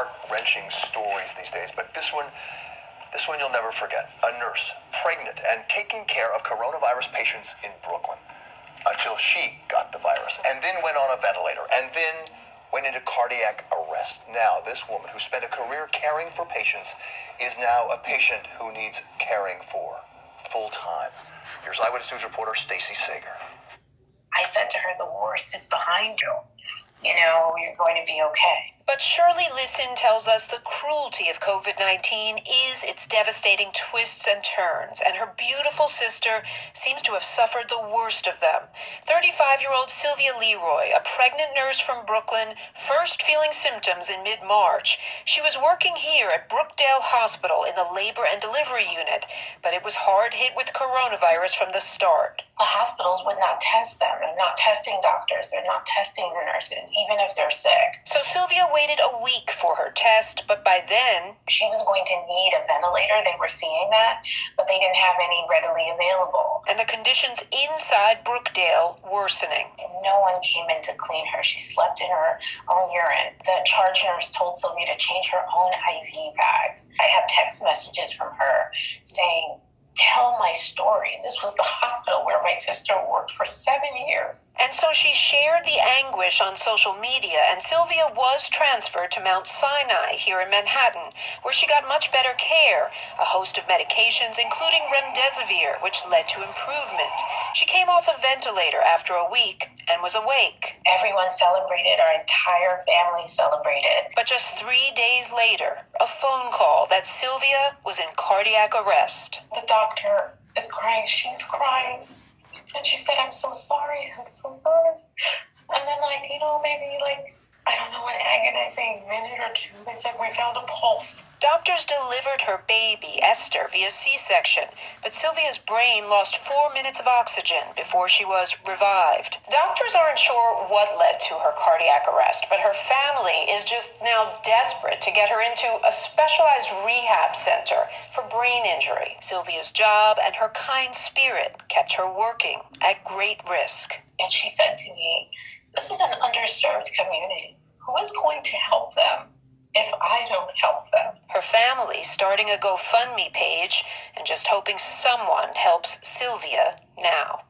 heart-wrenching stories these days, but this one you'll never forget. A nurse, pregnant, and taking care of coronavirus patients in Brooklyn until she got the virus, and then went on a ventilator, and then went into cardiac arrest. Now, this woman who spent a career caring for patients is now a patient who needs caring for full-time. Here's Eyewitness News reporter Stacey Sager. I said to her, the worst is behind you. You know, you're going to be okay. But Shirley Licin tells us the cruelty of COVID-19 is its devastating twists and turns, and her beautiful sister seems to have suffered the worst of them. 35-year-old Sylvia Leroy, a pregnant nurse from Brooklyn, first feeling symptoms in mid-March. She was working here at Brookdale Hospital in the labor and delivery unit, but it was hard hit with coronavirus from the start. The hospitals would not test them. They're not testing doctors. They're not testing the nurses, even if they're sick. So Sylvia waited a week for her test, but by then she was going to need a ventilator. They were seeing that, but they didn't have any readily available. And the conditions inside Brookdale worsening. And no one came in to clean her. She slept in her own urine. The charge nurse told Sylvia to change her own IV bags. I have text messages from her saying, tell my story. This was the hospital where my sister worked for 7 years. And so she shared the anguish on social media, and Sylvia was transferred to Mount Sinai here in Manhattan, where she got much better care, a host of medications, including remdesivir, which led to improvement. She came off a ventilator after a week and was awake. Everyone celebrated. Our entire family celebrated. But just 3 days later, a phone call that Sylvia was in cardiac arrest. The doctor is crying. She's crying. And she said, I'm so sorry. I'm so sorry. And then, maybe I don't know, an agonizing minute or two, they said, we found a pulse. Doctors delivered her baby, Esther, via C-section, but Sylvia's brain lost 4 minutes of oxygen before she was revived. Doctors aren't sure what led to her cardiac arrest, but her family is just now desperate to get her into a specialized rehab center for brain injury. Sylvia's job and her kind spirit kept her working at great risk. And she said to me, this is an underserved community. Who is going to help them if I don't help them? Her family starting a GoFundMe page and just hoping someone helps Sylvia now.